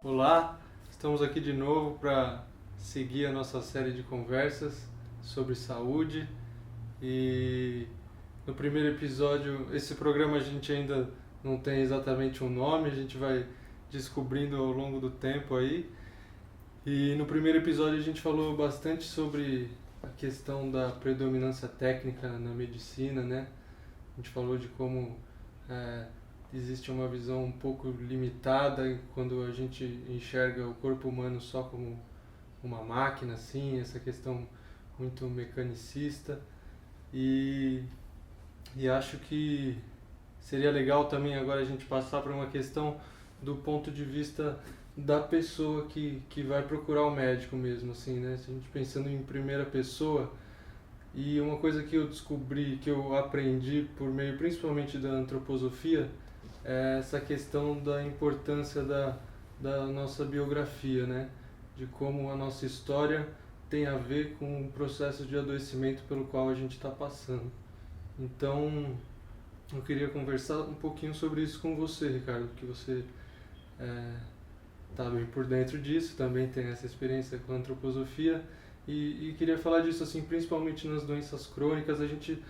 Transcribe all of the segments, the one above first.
Olá, estamos aqui de novo para seguir a nossa série de conversas sobre saúde e no primeiro episódio, esse programa a gente ainda não tem exatamente um nome, a gente vai descobrindo ao longo do tempo aí. E no primeiro episódio a gente falou bastante sobre a questão da predominância técnica na medicina, né? A gente falou de como é, existe uma visão um pouco limitada quando a gente enxerga o corpo humano só como uma máquina, assim, essa questão muito mecanicista. E, e acho que seria legal também agora a gente passar para uma questão do ponto de vista da pessoa que vai procurar o médico mesmo, assim, né? Se a gente pensando em primeira pessoa, e uma coisa que eu descobri, que eu aprendi por meio principalmente da antroposofia, é essa questão da importância da nossa biografia, né? De como a nossa história tem a ver com o processo de adoecimento pelo qual a gente está passando. Então, eu queria conversar um pouquinho sobre isso com você, Ricardo, que você está bem por dentro disso, também tem essa experiência com a antroposofia, e queria falar disso assim, principalmente nas doenças crônicas. A gente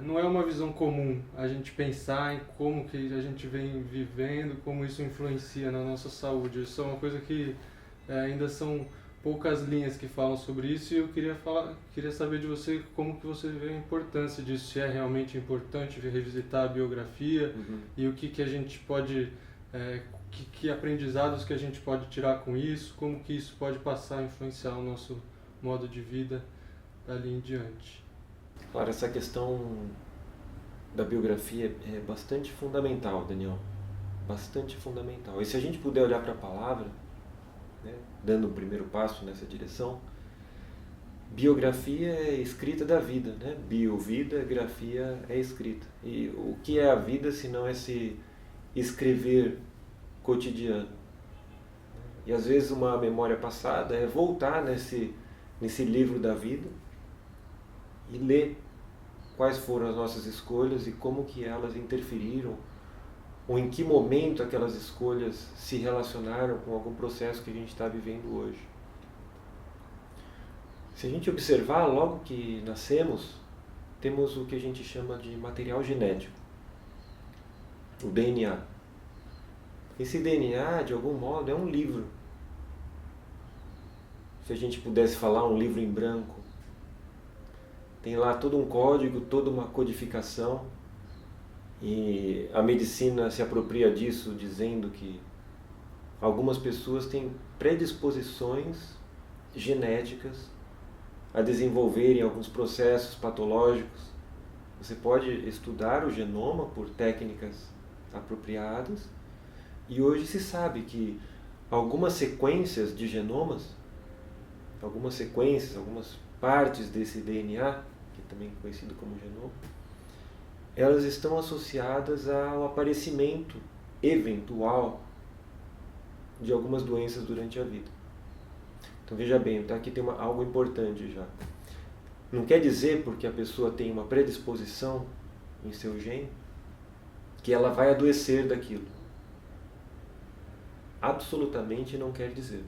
não é uma visão comum a gente pensar em como que a gente vem vivendo, como isso influencia na nossa saúde. Isso é uma coisa que ainda são poucas linhas que falam sobre isso, e eu queria saber de você como que você vê a importância disso, se é realmente importante revisitar a biografia e o que a gente pode, que aprendizados que a gente pode tirar com isso, como que isso pode passar a influenciar o nosso modo de vida dali em diante. Claro, essa questão da biografia é bastante fundamental, Daniel. Bastante fundamental. E se a gente puder olhar para a palavra, né, dando o primeiro passo nessa direção, biografia é escrita da vida, né? Bio, vida, grafia é escrita. E o que é a vida se não esse escrever cotidiano? E às vezes uma memória passada é voltar nesse livro da vida e ler quais foram as nossas escolhas e como que elas interferiram, ou em que momento aquelas escolhas se relacionaram com algum processo que a gente está vivendo hoje. Se a gente observar, logo que nascemos, temos o que a gente chama de material genético, o DNA. Esse DNA, de algum modo, é um livro. Se a gente pudesse falar um livro em branco, tem lá todo um código, toda uma codificação, e a medicina se apropria disso dizendo que algumas pessoas têm predisposições genéticas a desenvolverem alguns processos patológicos. Você pode estudar o genoma por técnicas apropriadas, e hoje se sabe que algumas sequências de genomas, algumas partes desse DNA, que também é conhecido como genoma, elas estão associadas ao aparecimento eventual de algumas doenças durante a vida. Então veja bem, tá? Aqui tem algo importante já. Não quer dizer porque a pessoa tem uma predisposição em seu gene que ela vai adoecer daquilo. Absolutamente não quer dizer.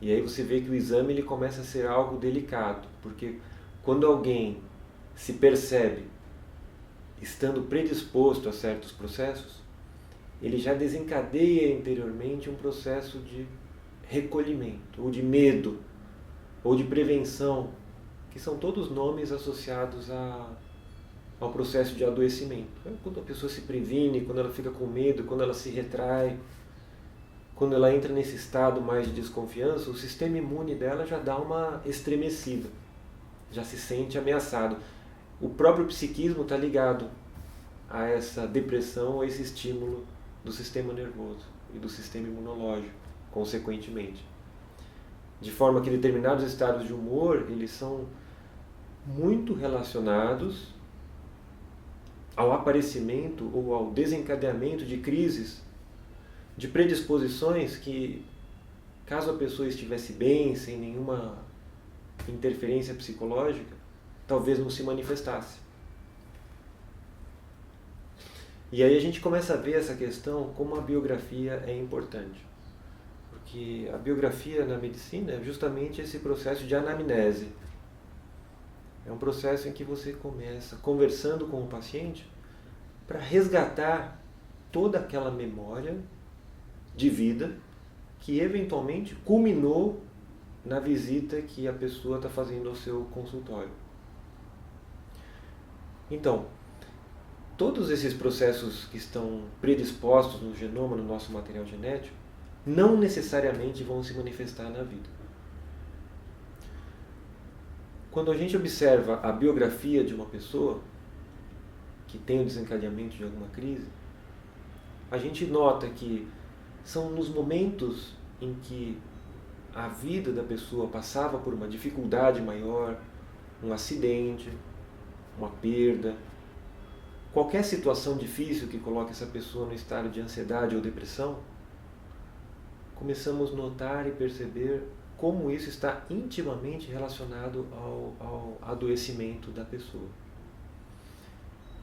E aí você vê que o exame ele começa a ser algo delicado, porque quando alguém se percebe estando predisposto a certos processos, ele já desencadeia interiormente um processo de recolhimento, ou de medo, ou de prevenção, que são todos nomes associados ao processo de adoecimento. Quando a pessoa se previne, quando ela fica com medo, quando ela se retrai, quando ela entra nesse estado mais de desconfiança, o sistema imune dela já dá uma estremecida, já se sente ameaçado. O próprio psiquismo está ligado a essa depressão, a esse estímulo do sistema nervoso e do sistema imunológico, consequentemente. De forma que determinados estados de humor, eles são muito relacionados ao aparecimento ou ao desencadeamento de crises, de predisposições que, caso a pessoa estivesse bem, sem nenhuma interferência psicológica, talvez não se manifestasse. E aí a gente começa a ver essa questão como a biografia é importante. que a biografia na medicina é justamente esse processo de anamnese. É um processo em que você começa conversando com o paciente para resgatar toda aquela memória de vida que eventualmente culminou na visita que a pessoa está fazendo ao seu consultório. Então, todos esses processos que estão predispostos no genoma, no nosso material genético, não necessariamente vão se manifestar na vida. Quando a gente observa a biografia de uma pessoa que tem o desencadeamento de alguma crise, a gente nota que são nos momentos em que a vida da pessoa passava por uma dificuldade maior, um acidente, uma perda, qualquer situação difícil que coloque essa pessoa no estado de ansiedade ou depressão, começamos a notar e perceber como isso está intimamente relacionado ao adoecimento da pessoa.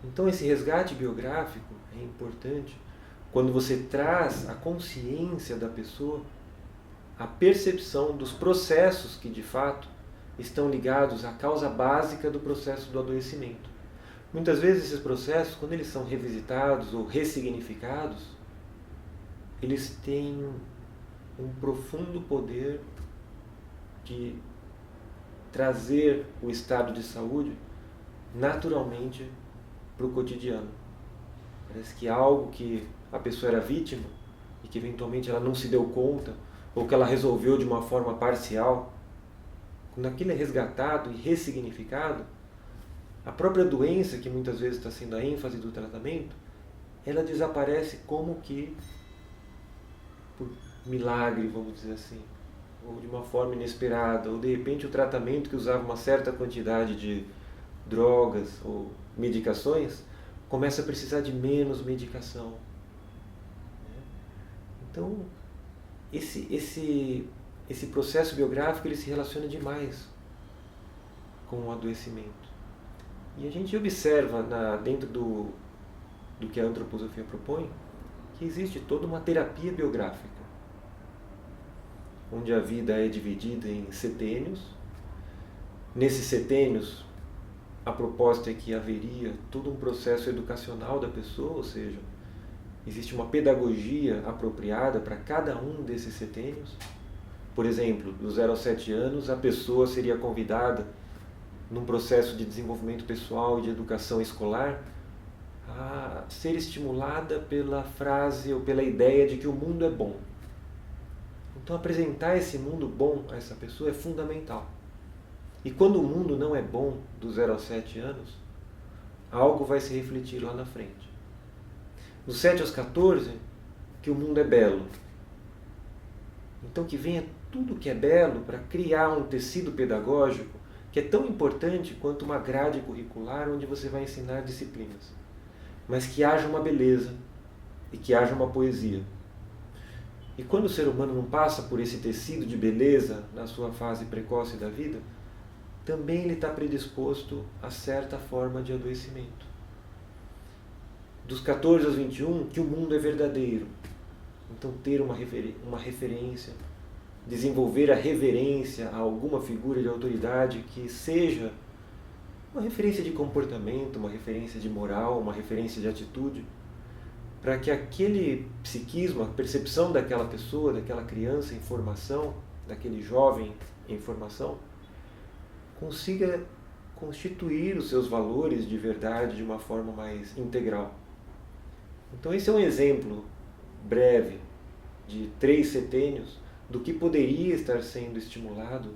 Então esse resgate biográfico é importante quando você traz a consciência da pessoa, a percepção dos processos que de fato estão ligados à causa básica do processo do adoecimento. Muitas vezes esses processos, quando eles são revisitados ou ressignificados, eles têm um profundo poder de trazer o estado de saúde naturalmente para o cotidiano. Parece que algo que a pessoa era vítima e que eventualmente ela não se deu conta ou que ela resolveu de uma forma parcial, quando aquilo é resgatado e ressignificado, a própria doença, que muitas vezes está sendo a ênfase do tratamento, ela desaparece como que por milagre, vamos dizer assim, ou de uma forma inesperada, ou de repente o tratamento que usava uma certa quantidade de drogas ou medicações começa a precisar de menos medicação. Então, esse processo biográfico ele se relaciona demais com o adoecimento. E a gente observa dentro do que a antroposofia propõe que existe toda uma terapia biográfica, onde a vida é dividida em setênios. Nesses setênios, a proposta é que haveria todo um processo educacional da pessoa, ou seja, existe uma pedagogia apropriada para cada um desses setênios. Por exemplo, dos 0 aos 7 anos, a pessoa seria convidada, num processo de desenvolvimento pessoal e de educação escolar, a ser estimulada pela frase ou pela ideia de que o mundo é bom. Então, apresentar esse mundo bom a essa pessoa é fundamental. E quando o mundo não é bom, dos 0 aos 7 anos, algo vai se refletir lá na frente. Dos 7 aos 14, que o mundo é belo. Então que venha tudo que é belo para criar um tecido pedagógico que é tão importante quanto uma grade curricular onde você vai ensinar disciplinas. Mas que haja uma beleza e que haja uma poesia. E quando o ser humano não passa por esse tecido de beleza na sua fase precoce da vida, também ele está predisposto a certa forma de adoecimento. Dos 14 aos 21, que o mundo é verdadeiro. Então ter uma referência, desenvolver a reverência a alguma figura de autoridade que seja uma referência de comportamento, uma referência de moral, uma referência de atitude, para que aquele psiquismo, a percepção daquela pessoa, daquela criança em formação, daquele jovem em formação, consiga constituir os seus valores de verdade de uma forma mais integral. Então esse é um exemplo breve de 3 setênios do que poderia estar sendo estimulado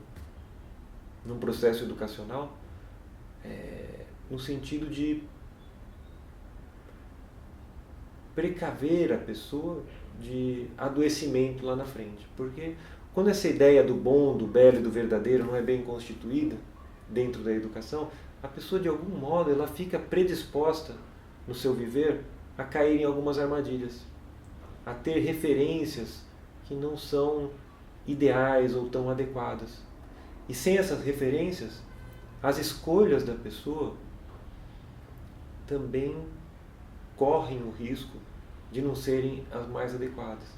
num processo educacional, no sentido de precaver a pessoa de adoecimento lá na frente. Porque quando essa ideia do bom, do belo e do verdadeiro não é bem constituída dentro da educação, a pessoa de algum modo ela fica predisposta no seu viver a cair em algumas armadilhas, a ter referências que não são ideais ou tão adequadas. E sem essas referências, as escolhas da pessoa também correm o risco de não serem as mais adequadas.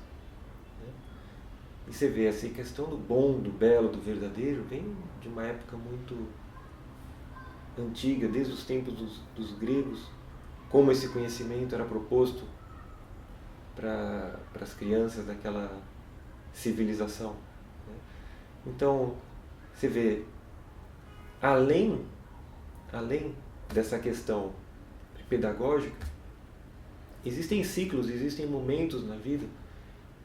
E você vê, essa questão do bom, do belo, do verdadeiro, vem de uma época muito antiga, desde os tempos dos gregos, como esse conhecimento era proposto para as crianças daquela civilização, né? Então, você vê, além dessa questão pedagógica, existem ciclos, existem momentos na vida,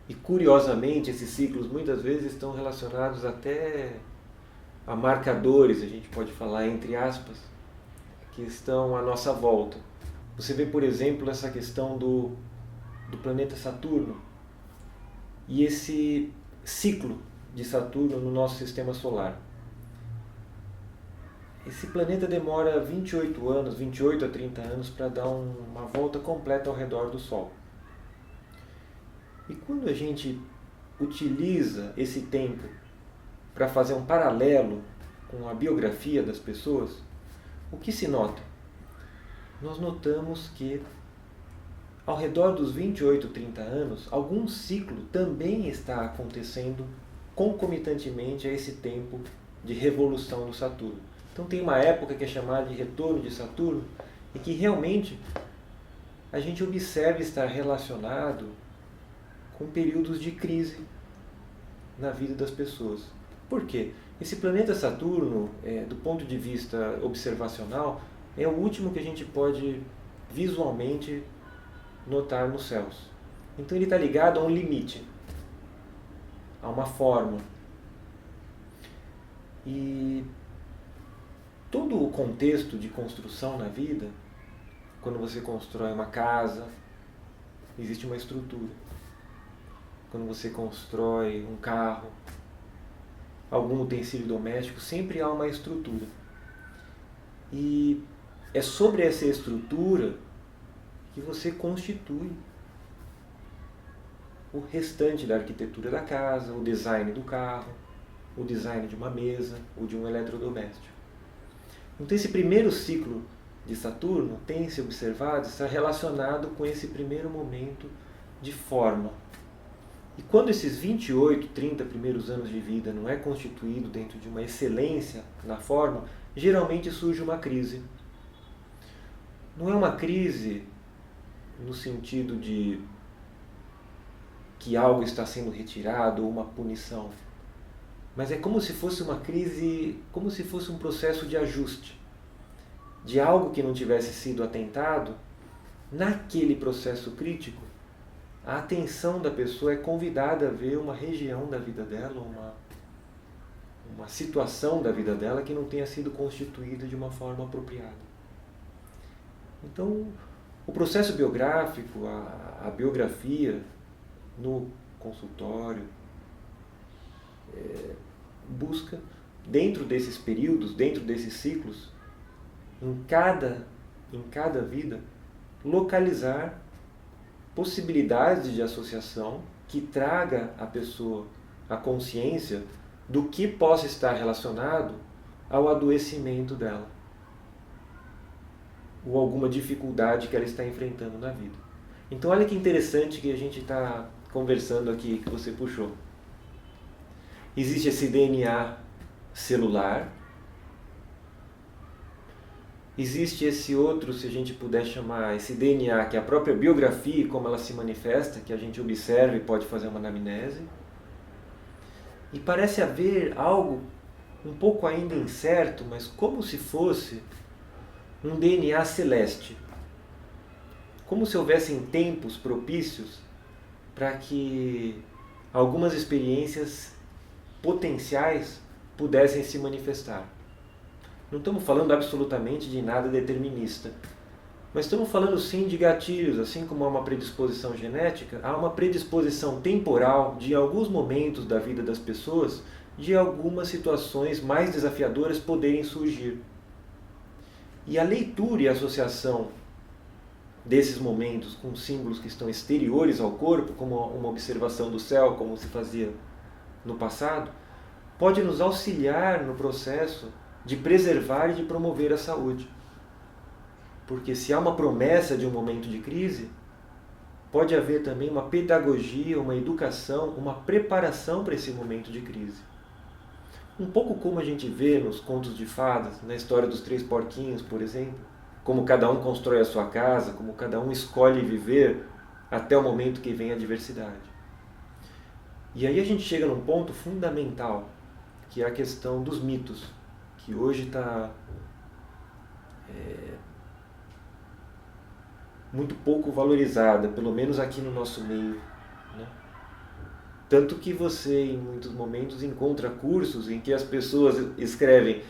e curiosamente esses ciclos muitas vezes estão relacionados até a marcadores, a gente pode falar entre aspas, que estão à nossa volta. Você vê, por exemplo, essa questão do planeta Saturno e esse ciclo de Saturno no nosso sistema solar. Esse planeta demora 28 a 30 anos para dar uma volta completa ao redor do Sol. E quando a gente utiliza esse tempo para fazer um paralelo com a biografia das pessoas, o que se nota? Nós notamos que ao redor dos 28, 30 anos, algum ciclo também está acontecendo concomitantemente a esse tempo de revolução do Saturno. Então tem uma época que é chamada de retorno de Saturno e que realmente a gente observa estar relacionado com períodos de crise na vida das pessoas. Por quê? Esse planeta Saturno, do ponto de vista observacional, é o último que a gente pode visualmente notar nos céus. Então ele está ligado a um limite, a uma forma. E todo o contexto de construção na vida, quando você constrói uma casa, existe uma estrutura. Quando você constrói um carro, algum utensílio doméstico, sempre há uma estrutura. E é sobre essa estrutura que você constitui o restante da arquitetura da casa, o design do carro, o design de uma mesa ou de um eletrodoméstico. Então esse primeiro ciclo de Saturno tem se observado estar relacionado com esse primeiro momento de forma. E quando esses 28, 30 primeiros anos de vida não é constituído dentro de uma excelência na forma, geralmente surge uma crise. Não é uma crise no sentido de que algo está sendo retirado ou uma punição, mas é como se fosse uma crise, como se fosse um processo de ajuste de algo que não tivesse sido atentado. Naquele processo crítico, a atenção da pessoa é convidada a ver uma região da vida dela, uma situação da vida dela que não tenha sido constituída de uma forma apropriada. Então, o processo biográfico, a biografia no consultório, busca, dentro desses períodos, dentro desses ciclos, em cada vida, localizar possibilidades de associação que traga à pessoa a consciência do que possa estar relacionado ao adoecimento dela ou alguma dificuldade que ela está enfrentando na vida. Então olha que interessante que a gente está conversando aqui, que você puxou. Existe esse DNA celular, existe esse outro, se a gente puder chamar, esse DNA, que é a própria biografia, como ela se manifesta, que a gente observa e pode fazer uma anamnese. E parece haver algo um pouco ainda incerto, mas como se fosse um DNA celeste. Como se houvessem tempos propícios para que algumas experiências potenciais pudessem se manifestar. Não estamos falando absolutamente de nada determinista, mas estamos falando sim de gatilhos, assim como há uma predisposição genética, há uma predisposição temporal de alguns momentos da vida das pessoas, de algumas situações mais desafiadoras poderem surgir. E a leitura e a associação desses momentos com símbolos que estão exteriores ao corpo, como uma observação do céu, como se fazia no passado, pode nos auxiliar no processo de preservar e de promover a saúde. Porque se há uma promessa de um momento de crise, pode haver também uma pedagogia, uma educação, uma preparação para esse momento de crise. Um pouco como a gente vê nos contos de fadas, na história dos três porquinhos, por exemplo, como cada um constrói a sua casa, como cada um escolhe viver até o momento que vem a adversidade. E aí a gente chega num ponto fundamental, que é a questão dos mitos, que hoje está muito pouco valorizada, pelo menos aqui no nosso meio, né? Tanto que você, em muitos momentos, encontra cursos em que as pessoas escrevem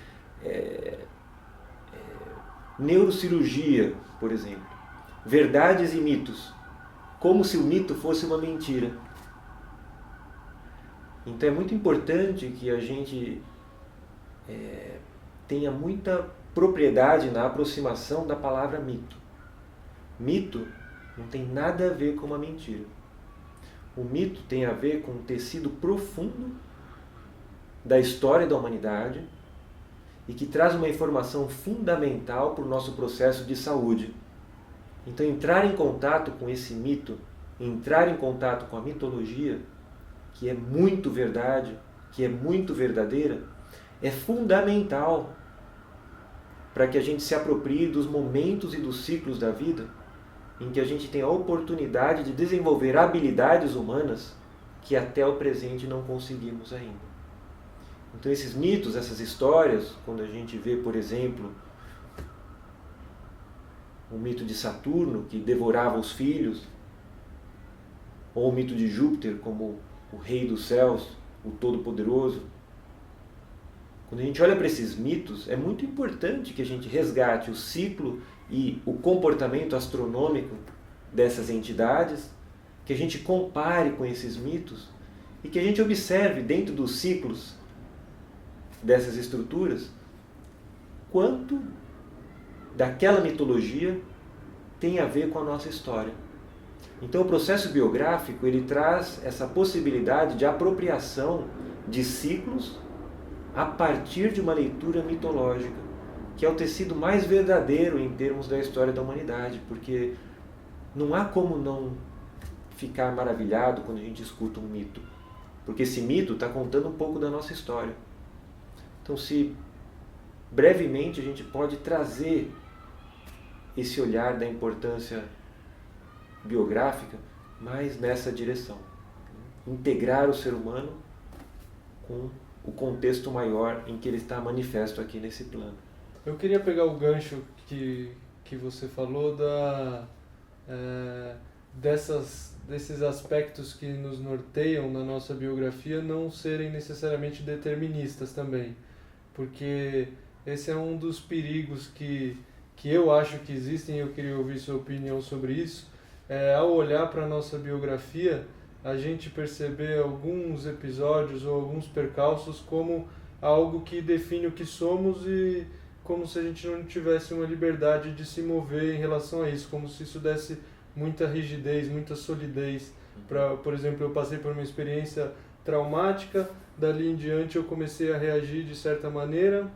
neurocirurgia, por exemplo, verdades e mitos, como se o mito fosse uma mentira. Então é muito importante que a gente tenha muita propriedade na aproximação da palavra mito. Mito não tem nada a ver com uma mentira. O mito tem a ver com um tecido profundo da história da humanidade e que traz uma informação fundamental para o nosso processo de saúde. Então, entrar em contato com esse mito, entrar em contato com a mitologia, que é muito verdade, que é muito verdadeira, é fundamental para que a gente se aproprie dos momentos e dos ciclos da vida em que a gente tem a oportunidade de desenvolver habilidades humanas que até o presente não conseguimos ainda. Então esses mitos, essas histórias, quando a gente vê, por exemplo, o mito de Saturno, que devorava os filhos, ou o mito de Júpiter como o rei dos céus, o todo-poderoso, quando a gente olha para esses mitos, é muito importante que a gente resgate o ciclo e o comportamento astronômico dessas entidades, que a gente compare com esses mitos e que a gente observe dentro dos ciclos dessas estruturas quanto daquela mitologia tem a ver com a nossa história. Então o processo biográfico ele traz essa possibilidade de apropriação de ciclos a partir de uma leitura mitológica, que é o tecido mais verdadeiro em termos da história da humanidade, porque não há como não ficar maravilhado quando a gente escuta um mito, porque esse mito está contando um pouco da nossa história. Então, se brevemente a gente pode trazer esse olhar da importância biográfica, mas nessa direção, integrar o ser humano com o contexto maior em que ele está manifesto aqui nesse plano. Eu queria pegar o gancho que você falou desses aspectos que nos norteiam na nossa biografia não serem necessariamente deterministas também, porque esse é um dos perigos que eu acho que existem e eu queria ouvir sua opinião sobre isso. Ao olhar para a nossa biografia, a gente perceber alguns episódios ou alguns percalços como algo que define o que somos e como se a gente não tivesse uma liberdade de se mover em relação a isso, como se isso desse muita rigidez, muita solidez. Por exemplo, eu passei por uma experiência traumática, dali em diante eu comecei a reagir de certa maneira,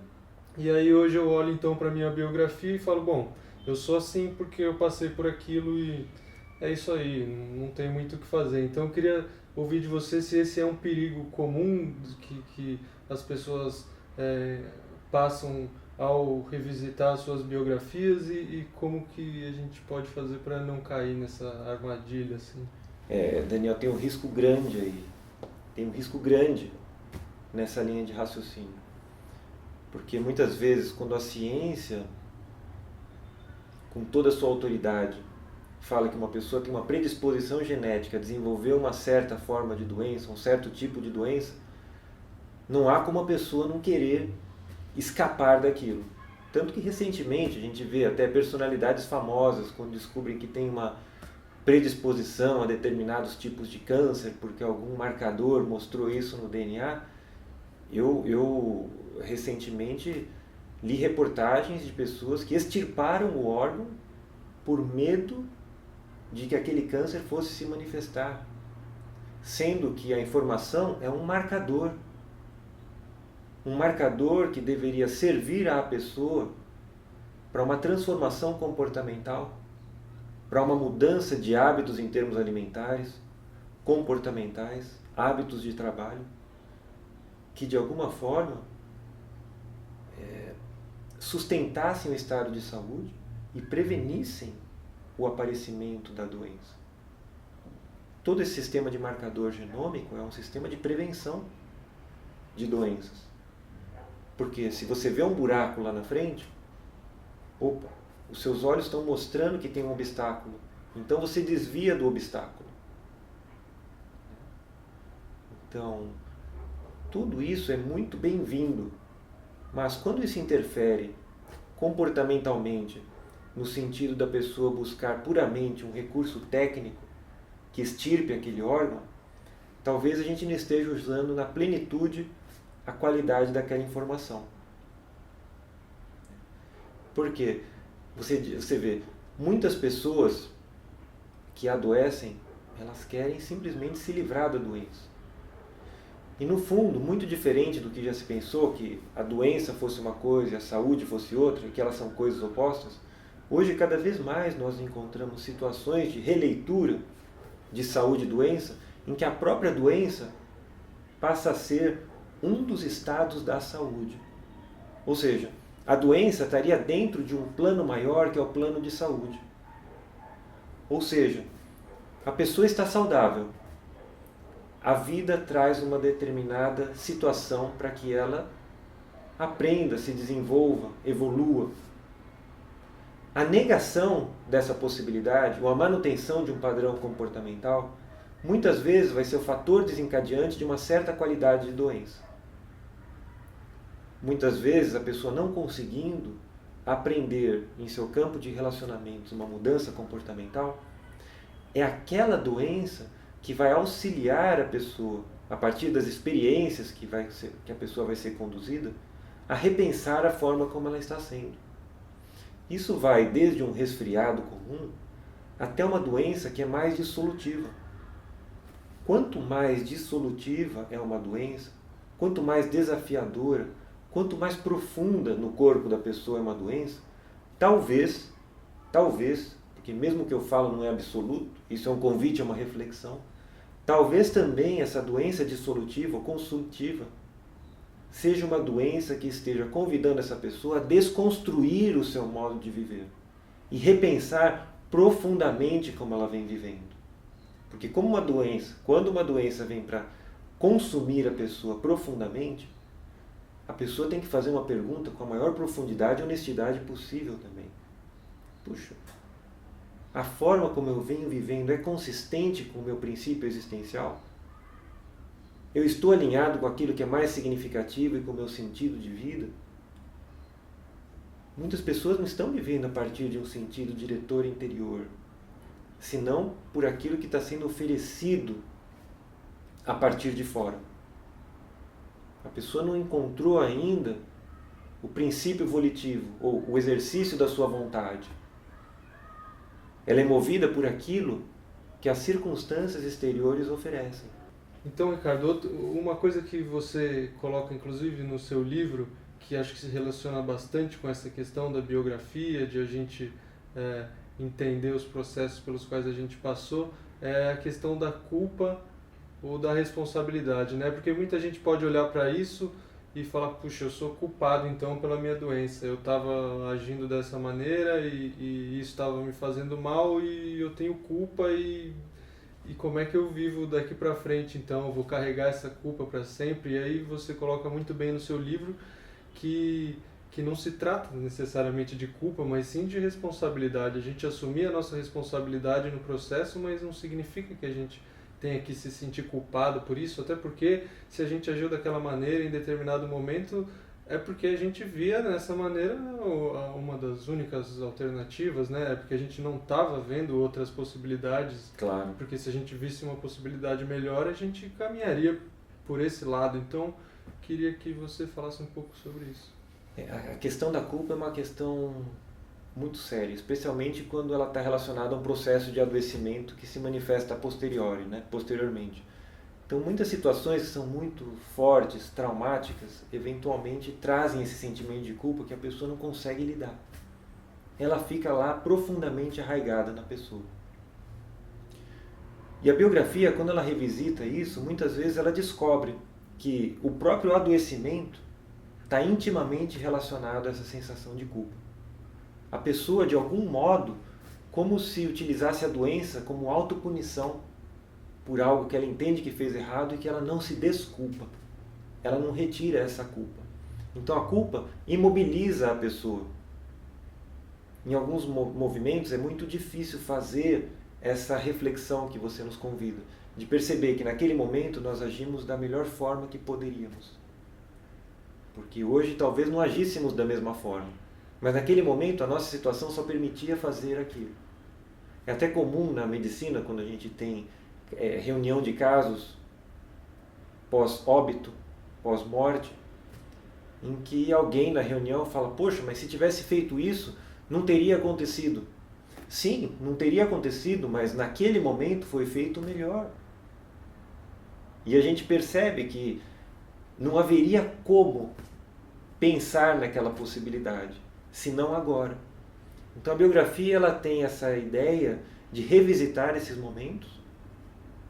e aí hoje eu olho então para a minha biografia e falo, bom, eu sou assim porque eu passei por aquilo e é isso aí, não tem muito o que fazer. Então eu queria ouvir de você se esse é um perigo comum que as pessoas passam ao revisitar suas biografias e como que a gente pode fazer para não cair nessa armadilha, assim. Daniel, tem um risco grande aí. Tem um risco grande nessa linha de raciocínio. Porque muitas vezes, quando a ciência, com toda a sua autoridade, fala que uma pessoa tem uma predisposição genética a desenvolver uma certa forma de doença, um certo tipo de doença, não há como a pessoa não querer escapar daquilo. Tanto que recentemente a gente vê até personalidades famosas quando descobrem que tem uma predisposição a determinados tipos de câncer, porque algum marcador mostrou isso no DNA. Eu recentemente li reportagens de pessoas que extirparam o órgão por medo de que aquele câncer fosse se manifestar, sendo que a informação é um marcador que deveria servir à pessoa para uma transformação comportamental, para uma mudança de hábitos em termos alimentares, comportamentais, hábitos de trabalho, que de alguma forma sustentassem o estado de saúde e prevenissem o aparecimento da doença. Todo esse sistema de marcador genômico é um sistema de prevenção de doenças. Porque se você vê um buraco lá na frente, opa, os seus olhos estão mostrando que tem um obstáculo. Então você desvia do obstáculo. Então, tudo isso é muito bem-vindo. Mas quando isso interfere comportamentalmente, no sentido da pessoa buscar puramente um recurso técnico que extirpe aquele órgão, talvez a gente não esteja usando na plenitude a qualidade daquela informação. Por quê? Você vê, muitas pessoas que adoecem, elas querem simplesmente se livrar da doença. E no fundo, muito diferente do que já se pensou, que a doença fosse uma coisa e a saúde fosse outra, que elas são coisas opostas, hoje cada vez mais nós encontramos situações de releitura de saúde e doença, em que a própria doença passa a ser um dos estados da saúde. Ou seja, a doença estaria dentro de um plano maior, que é o plano de saúde. Ou seja, a pessoa está saudável. A vida traz uma determinada situação para que ela aprenda, se desenvolva, evolua. A negação dessa possibilidade, ou a manutenção de um padrão comportamental, muitas vezes vai ser o fator desencadeante de uma certa qualidade de doença. Muitas vezes a pessoa não conseguindo aprender em seu campo de relacionamentos uma mudança comportamental, é aquela doença que vai auxiliar a pessoa, a partir das experiências que a pessoa vai ser conduzida, a repensar a forma como ela está sendo. Isso vai desde um resfriado comum até uma doença que é mais dissolutiva. Quanto mais dissolutiva é uma doença, quanto mais desafiadora, quanto mais profunda no corpo da pessoa é uma doença, talvez, porque mesmo que eu falo não é absoluto, isso é um convite a uma reflexão, talvez também essa doença dissolutiva ou consumptiva seja uma doença que esteja convidando essa pessoa a desconstruir o seu modo de viver e repensar profundamente como ela vem vivendo. Porque quando uma doença vem para consumir a pessoa profundamente, a pessoa tem que fazer uma pergunta com a maior profundidade e honestidade possível também. Puxa, a forma como eu venho vivendo é consistente com o meu princípio existencial? Eu estou alinhado com aquilo que é mais significativo e com o meu sentido de vida? Muitas pessoas não estão vivendo a partir de um sentido diretor interior, senão por aquilo que está sendo oferecido a partir de fora. A pessoa não encontrou ainda o princípio volitivo, ou o exercício da sua vontade. Ela é movida por aquilo que as circunstâncias exteriores oferecem. Então, Ricardo, uma coisa que você coloca inclusive no seu livro, que acho que se relaciona bastante com essa questão da biografia, de a gente entender os processos pelos quais a gente passou, é a questão da culpa ou da responsabilidade, né? Porque muita gente pode olhar para isso e falar, puxa, eu sou culpado então pela minha doença, eu estava agindo dessa maneira e isso estava me fazendo mal e eu tenho culpa e como é que eu vivo daqui para frente então? Eu vou carregar essa culpa para sempre? E aí você coloca muito bem no seu livro que não se trata necessariamente de culpa, mas sim de responsabilidade. A gente assumir a nossa responsabilidade no processo, mas não significa que a gente tenha que se sentir culpado por isso, até porque se a gente agiu daquela maneira em determinado momento, é porque a gente via nessa maneira uma das únicas alternativas, né? É porque a gente não estava vendo outras possibilidades. Claro. Porque se a gente visse uma possibilidade melhor, a gente caminharia por esse lado. Então, queria que você falasse um pouco sobre isso. A questão da culpa é uma questão muito séria, especialmente quando ela está relacionada a um processo de adoecimento que se manifesta posteriormente. Então, muitas situações que são muito fortes, traumáticas, eventualmente trazem esse sentimento de culpa que a pessoa não consegue lidar. ela fica lá profundamente arraigada na pessoa. E a biografia, quando ela revisita isso, muitas vezes ela descobre que o próprio adoecimento está intimamente relacionado a essa sensação de culpa. A pessoa, de algum modo, como se utilizasse a doença como autopunição por algo que ela entende que fez errado e que ela não se desculpa. Ela não retira essa culpa. Então a culpa imobiliza a pessoa. Em alguns movimentos é muito difícil fazer essa reflexão que você nos convida, de perceber que naquele momento nós agimos da melhor forma que poderíamos. Porque hoje talvez não agíssemos da mesma forma, mas naquele momento a nossa situação só permitia fazer aquilo. É até comum na medicina, quando a gente tem reunião de casos pós-óbito, pós-morte, em que alguém na reunião fala, poxa, mas se tivesse feito isso, não teria acontecido. Sim, não teria acontecido, mas naquele momento foi feito o melhor. E a gente percebe que não haveria como pensar naquela possibilidade, senão agora. Então a biografia ela tem essa ideia de revisitar esses momentos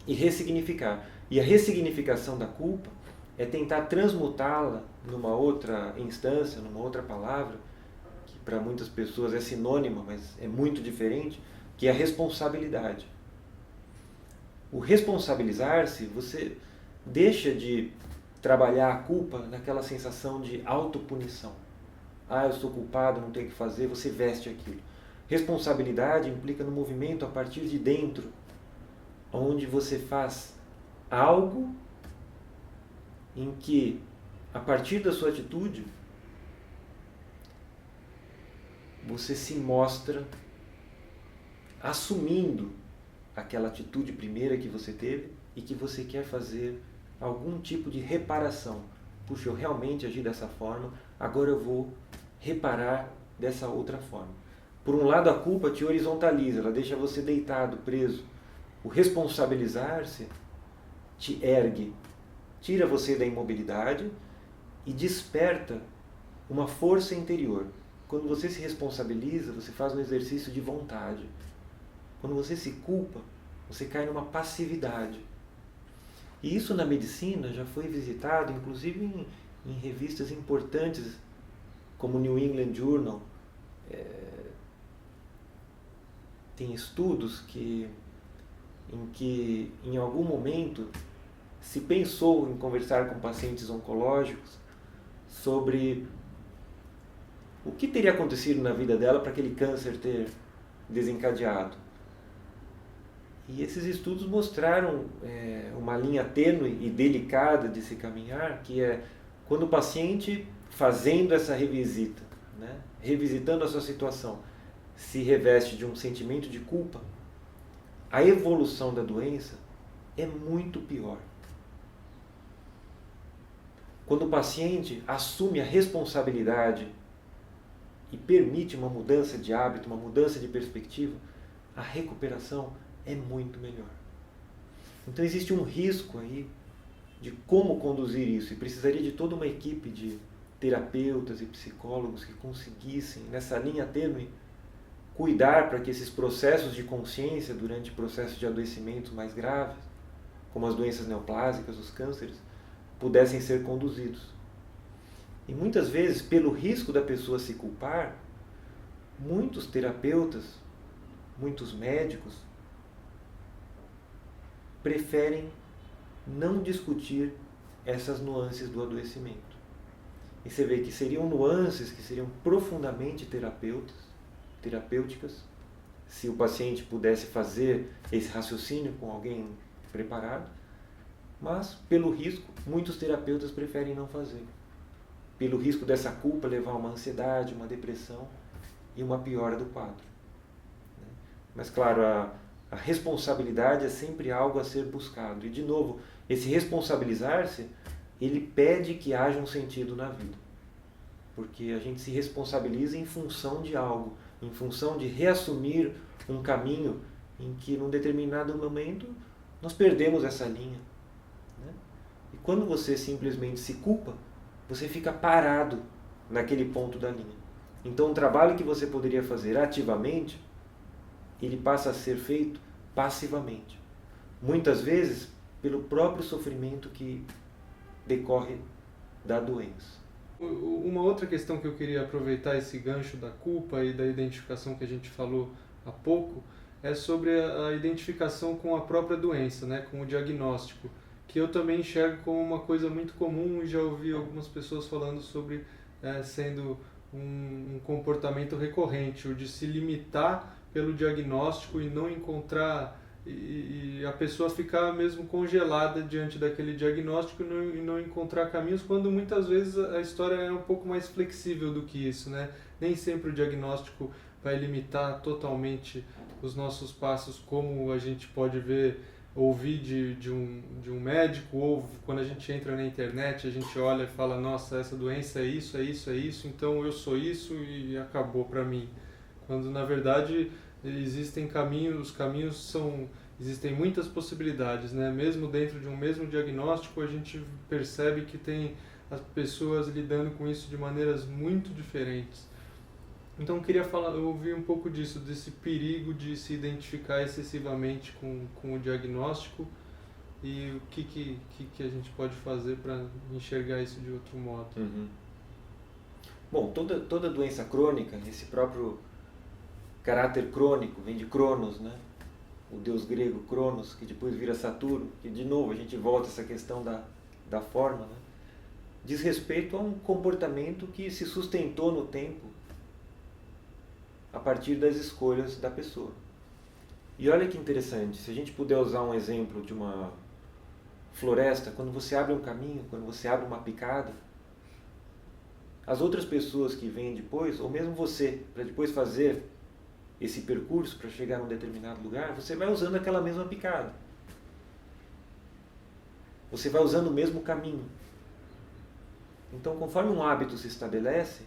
e ressignificar. E a ressignificação da culpa é tentar transmutá-la numa outra instância, numa outra palavra, que para muitas pessoas é sinônima, mas é muito diferente, que é a responsabilidade. O responsabilizar-se, você deixa de trabalhar a culpa naquela sensação de autopunição. Ah, eu sou culpado, não tenho o que fazer, você veste aquilo. Responsabilidade implica no movimento a partir de dentro, onde você faz algo em que, a partir da sua atitude, você se mostra assumindo aquela atitude primeira que você teve e que você quer fazer algum tipo de reparação. Puxa, eu realmente agi dessa forma, agora eu vou reparar dessa outra forma. Por um lado, a culpa te horizontaliza, ela deixa você deitado, preso. O responsabilizar-se te ergue, tira você da imobilidade e desperta uma força interior. Quando você se responsabiliza, você faz um exercício de vontade. Quando você se culpa, você cai numa passividade. E isso na medicina já foi visitado, inclusive em revistas importantes, como o New England Journal. Tem estudos em que, em algum momento, se pensou em conversar com pacientes oncológicos sobre o que teria acontecido na vida dela para aquele câncer ter desencadeado. E esses estudos mostraram uma linha tênue e delicada de se caminhar, que é quando o paciente, fazendo essa revisita, né, revisitando a sua situação, se reveste de um sentimento de culpa, a evolução da doença é muito pior. Quando o paciente assume a responsabilidade e permite uma mudança de hábito, uma mudança de perspectiva, a recuperação é muito melhor. Então existe um risco aí de como conduzir isso, e precisaria de toda uma equipe de terapeutas e psicólogos que conseguissem, nessa linha tênue, cuidar para que esses processos de consciência durante processos de adoecimentos mais graves, como as doenças neoplásicas, os cânceres, pudessem ser conduzidos. E muitas vezes, pelo risco da pessoa se culpar, muitos terapeutas, muitos médicos, preferem não discutir essas nuances do adoecimento. E você vê que seriam nuances que seriam profundamente terapêuticas, se o paciente pudesse fazer esse raciocínio com alguém preparado, mas pelo risco, muitos terapeutas preferem não fazer. Pelo risco dessa culpa levar a uma ansiedade, uma depressão e uma piora do quadro. Mas claro, a responsabilidade é sempre algo a ser buscado. E de novo, esse responsabilizar-se, ele pede que haja um sentido na vida. Porque a gente se responsabiliza em função de algo, em função de reassumir um caminho em que num determinado momento nós perdemos essa linha. E quando você simplesmente se culpa, você fica parado naquele ponto da linha. Então, um trabalho que você poderia fazer ativamente, ele passa a ser feito passivamente. Muitas vezes, pelo próprio sofrimento que decorre da doença. Uma outra questão que eu queria aproveitar esse gancho da culpa e da identificação que a gente falou há pouco é sobre a identificação com a própria doença, né, com o diagnóstico, que eu também enxergo como uma coisa muito comum e já ouvi algumas pessoas falando sobre sendo um comportamento recorrente, o de se limitar pelo diagnóstico e não encontrar e a pessoa ficar mesmo congelada diante daquele diagnóstico e não encontrar caminhos, quando muitas vezes a história é um pouco mais flexível do que isso, né? Nem sempre o diagnóstico vai limitar totalmente os nossos passos, como a gente pode ver, ouvir de um médico, ou quando a gente entra na internet, a gente olha e fala, nossa, essa doença é isso, é isso, é isso, então eu sou isso e acabou para mim. Quando na verdade existem caminhos, existem muitas possibilidades, né? Mesmo dentro de um mesmo diagnóstico, a gente percebe que tem as pessoas lidando com isso de maneiras muito diferentes. Então eu queria ouvir um pouco disso, desse perigo de se identificar excessivamente com o diagnóstico e o que a gente pode fazer para enxergar isso de outro modo. Uhum. Bom, toda doença crônica, esse próprio caráter crônico, vem de Cronos, né? O deus grego Cronos, que depois vira Saturno, que de novo a gente volta a essa questão da forma, né? Diz respeito a um comportamento que se sustentou no tempo a partir das escolhas da pessoa. E olha que interessante, se a gente puder usar um exemplo de uma floresta, quando você abre um caminho, quando você abre uma picada, as outras pessoas que vêm depois, ou mesmo você, para depois fazer esse percurso para chegar a um determinado lugar, você vai usando aquela mesma picada. Você vai usando o mesmo caminho. Então, conforme um hábito se estabelece,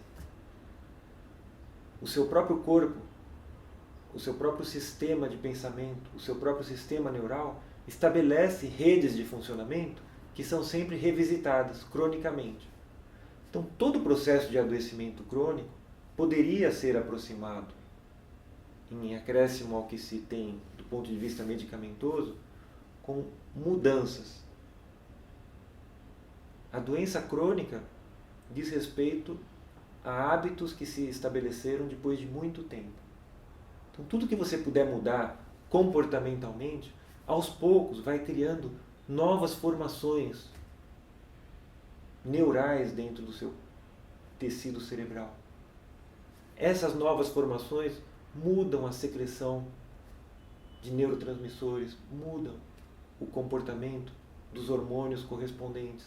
o seu próprio corpo, o seu próprio sistema de pensamento, o seu próprio sistema neural estabelece redes de funcionamento que são sempre revisitadas cronicamente. Então, todo o processo de adoecimento crônico poderia ser aproximado em acréscimo ao que se tem do ponto de vista medicamentoso, com mudanças. A doença crônica diz respeito a hábitos que se estabeleceram depois de muito tempo. Então, tudo que você puder mudar comportamentalmente, aos poucos vai criando novas formações neurais dentro do seu tecido cerebral. Essas novas formações mudam a secreção de neurotransmissores, mudam o comportamento dos hormônios correspondentes,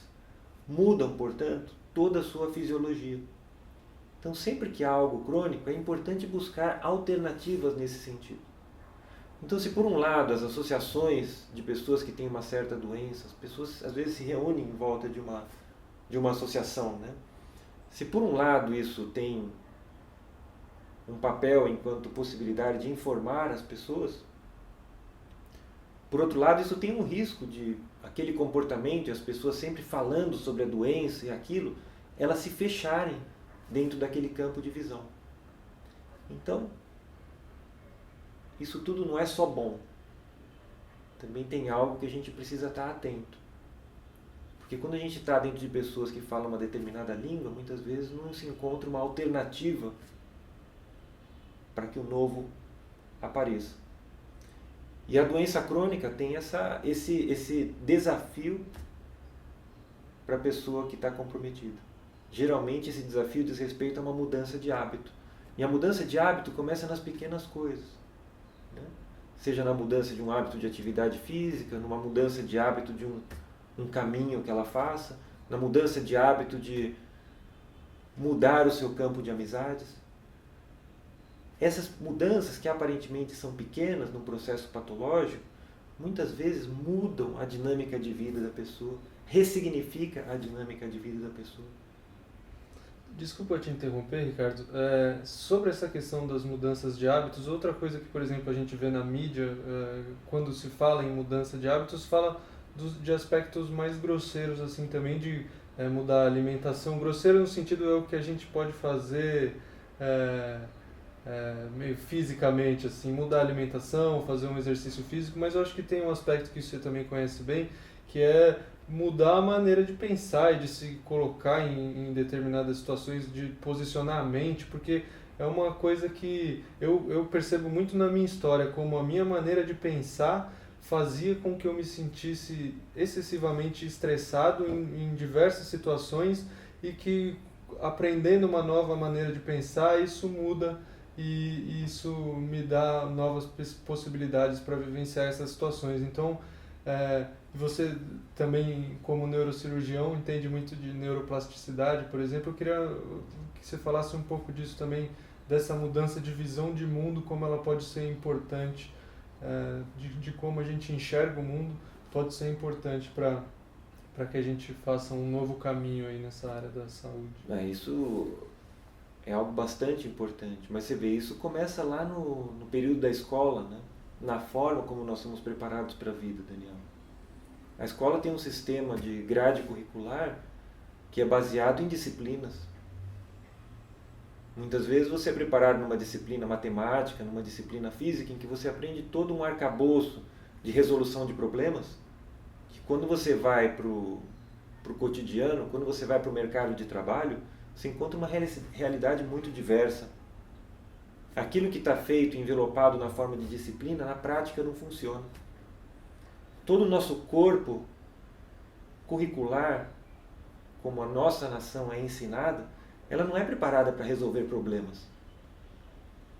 mudam, portanto, toda a sua fisiologia. Então, sempre que há algo crônico, é importante buscar alternativas nesse sentido. Então, se por um lado as associações de pessoas que têm uma certa doença, as pessoas às vezes se reúnem em volta de uma associação, né? Se por um lado isso tem um papel enquanto possibilidade de informar as pessoas, por outro lado isso tem um risco de aquele comportamento e as pessoas sempre falando sobre a doença e aquilo, elas se fecharem dentro daquele campo de visão. Então, isso tudo não é só bom. Também tem algo que a gente precisa estar atento. Porque quando a gente está dentro de pessoas que falam uma determinada língua, muitas vezes não se encontra uma alternativa para que o novo apareça. E a doença crônica tem esse desafio para a pessoa que está comprometida. Geralmente esse desafio diz respeito a uma mudança de hábito. E a mudança de hábito começa nas pequenas coisas, né? Seja na mudança de um hábito de atividade física, numa mudança de hábito de um caminho que ela faça, na mudança de hábito de mudar o seu campo de amizades. Essas mudanças que aparentemente são pequenas no processo patológico, muitas vezes mudam a dinâmica de vida da pessoa, ressignifica a dinâmica de vida da pessoa. Desculpa te interromper, Ricardo. Sobre essa questão das mudanças de hábitos, outra coisa que, por exemplo, a gente vê na mídia, quando se fala em mudança de hábitos, fala de aspectos mais grosseiros, assim, também de mudar a alimentação. Grosseiro no sentido é o que a gente pode fazer é, meio fisicamente, assim, mudar a alimentação, fazer um exercício físico, mas eu acho que tem um aspecto que você também conhece bem, que é mudar a maneira de pensar e de se colocar em determinadas situações, de posicionar a mente, porque é uma coisa que eu percebo muito na minha história, como a minha maneira de pensar fazia com que eu me sentisse excessivamente estressado em diversas situações e que aprendendo uma nova maneira de pensar, isso muda e isso me dá novas possibilidades para vivenciar essas situações. Então, você também, como neurocirurgião, entende muito de neuroplasticidade, por exemplo. Eu queria que você falasse um pouco disso também, dessa mudança de visão de mundo, como ela pode ser importante, de como a gente enxerga o mundo, pode ser importante para que a gente faça um novo caminho aí nessa área da saúde. Isso é algo bastante importante, mas você vê, isso começa lá no período da escola, né? Na forma como nós somos preparados para a vida, Daniel. A escola tem um sistema de grade curricular que é baseado em disciplinas. Muitas vezes você é preparado numa disciplina matemática, numa disciplina física, em que você aprende todo um arcabouço de resolução de problemas, que quando você vai para o cotidiano, quando você vai para o mercado de trabalho, você encontra uma realidade muito diversa. Aquilo que está feito, envelopado na forma de disciplina, na prática não funciona. Todo o nosso corpo curricular, como a nossa nação é ensinada, ela não é preparada para resolver problemas.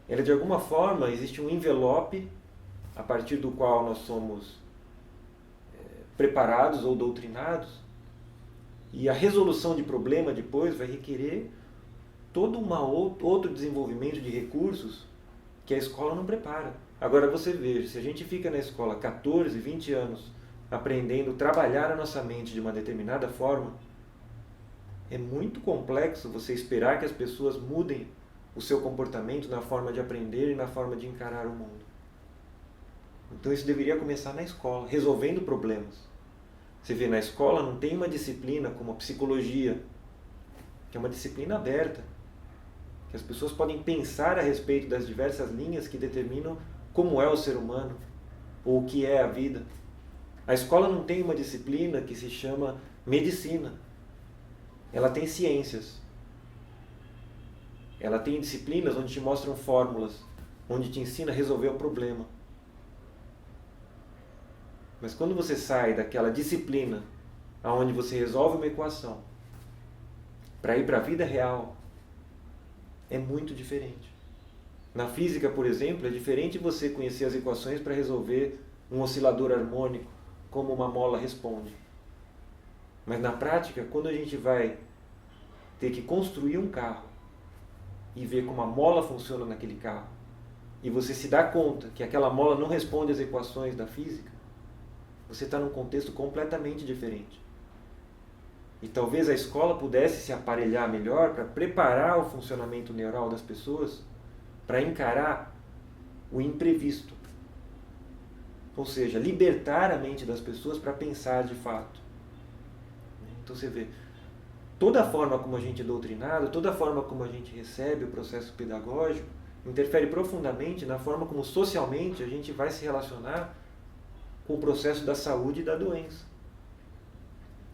Ela, de alguma forma, existe um envelope a partir do qual nós somos preparados ou doutrinados, e a resolução de problema depois vai requerer todo outro desenvolvimento de recursos que a escola não prepara. Agora você veja, se a gente fica na escola 14, 20 anos aprendendo a trabalhar a nossa mente de uma determinada forma, é muito complexo você esperar que as pessoas mudem o seu comportamento na forma de aprender e na forma de encarar o mundo. Então isso deveria começar na escola, resolvendo problemas. Você vê, na escola não tem uma disciplina como a psicologia, que é uma disciplina aberta, que as pessoas podem pensar a respeito das diversas linhas que determinam como é o ser humano, ou o que é a vida. A escola não tem uma disciplina que se chama medicina. Ela tem ciências. Ela tem disciplinas onde te mostram fórmulas, onde te ensina a resolver o problema. Mas quando você sai daquela disciplina onde você resolve uma equação para ir para a vida real, é muito diferente. Na física, por exemplo, é diferente você conhecer as equações para resolver um oscilador harmônico, como uma mola responde. Mas na prática, quando a gente vai ter que construir um carro e ver como a mola funciona naquele carro, e você se dá conta que aquela mola não responde às equações da física, você está num contexto completamente diferente. E talvez a escola pudesse se aparelhar melhor para preparar o funcionamento neural das pessoas para encarar o imprevisto. Ou seja, libertar a mente das pessoas para pensar de fato. Então você vê, toda a forma como a gente é doutrinado, toda a forma como a gente recebe o processo pedagógico, interfere profundamente na forma como socialmente a gente vai se relacionar com o processo da saúde e da doença.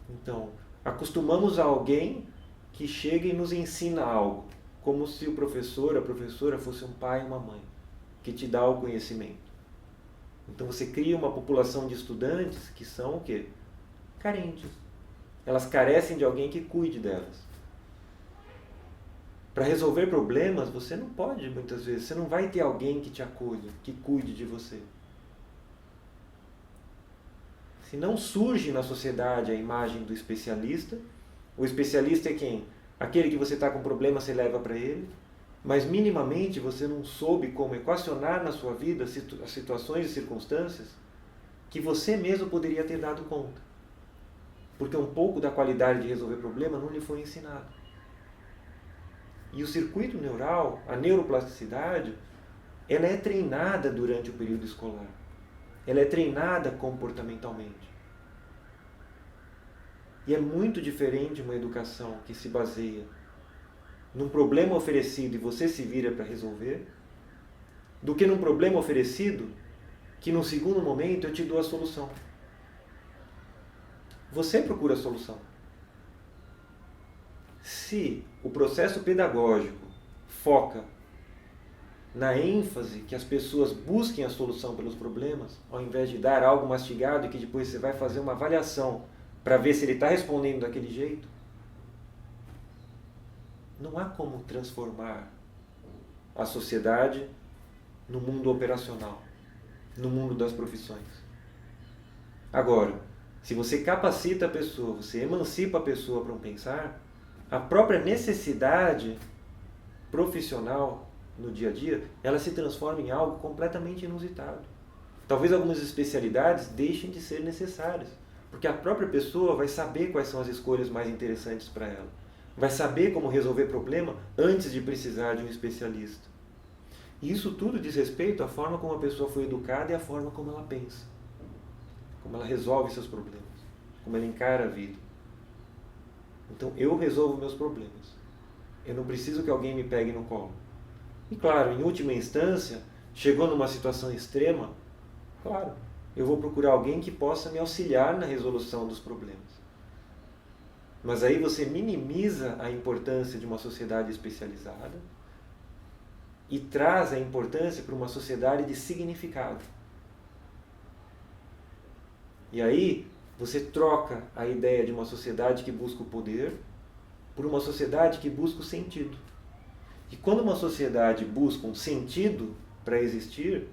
Então, acostumamos a alguém que chega e nos ensina algo, como se o professor, a professora fosse um pai e uma mãe, que te dá o conhecimento. Então você cria uma população de estudantes que são o quê? Carentes. Elas carecem de alguém que cuide delas. Para resolver problemas, você não pode, muitas vezes, você não vai ter alguém que te acolha, que cuide de você. Se não surge na sociedade a imagem do especialista, o especialista é quem? Aquele que você está com problema, você leva para ele, mas minimamente você não soube como equacionar na sua vida as situações e circunstâncias que você mesmo poderia ter dado conta. Porque um pouco da qualidade de resolver problema não lhe foi ensinado. E o circuito neural, a neuroplasticidade, ela é treinada durante o período escolar. Ela é treinada comportamentalmente. E é muito diferente uma educação que se baseia num problema oferecido e você se vira para resolver, do que num problema oferecido que num segundo momento eu te dou a solução. Você procura a solução. Se o processo pedagógico foca na ênfase que as pessoas busquem a solução pelos problemas, ao invés de dar algo mastigado e que depois você vai fazer uma avaliação para ver se ele está respondendo daquele jeito, não há como transformar a sociedade no mundo operacional, no mundo das profissões. Agora, se você capacita a pessoa, você emancipa a pessoa para um pensar, a própria necessidade profissional no dia a dia, ela se transforma em algo completamente inusitado. Talvez algumas especialidades deixem de ser necessárias, porque a própria pessoa vai saber quais são as escolhas mais interessantes para ela. Vai saber como resolver problema antes de precisar de um especialista. E isso tudo diz respeito à forma como a pessoa foi educada e à forma como ela pensa. Como ela resolve seus problemas. Como ela encara a vida. Então eu resolvo meus problemas. Eu não preciso que alguém me pegue no colo. E claro, em última instância, chegou numa situação extrema, claro, eu vou procurar alguém que possa me auxiliar na resolução dos problemas. Mas aí você minimiza a importância de uma sociedade especializada e traz a importância para uma sociedade de significado. E aí você troca a ideia de uma sociedade que busca o poder por uma sociedade que busca o sentido. E quando uma sociedade busca um sentido para existir,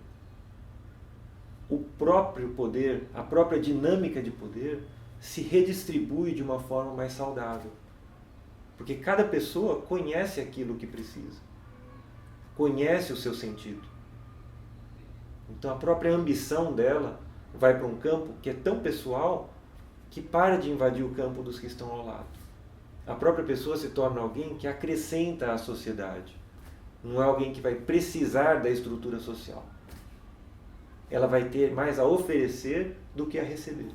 o próprio poder, a própria dinâmica de poder, se redistribui de uma forma mais saudável. Porque cada pessoa conhece aquilo que precisa. Conhece o seu sentido. Então a própria ambição dela vai para um campo que é tão pessoal que para de invadir o campo dos que estão ao lado. A própria pessoa se torna alguém que acrescenta à sociedade. Não é alguém que vai precisar da estrutura social. Ela vai ter mais a oferecer do que a receber.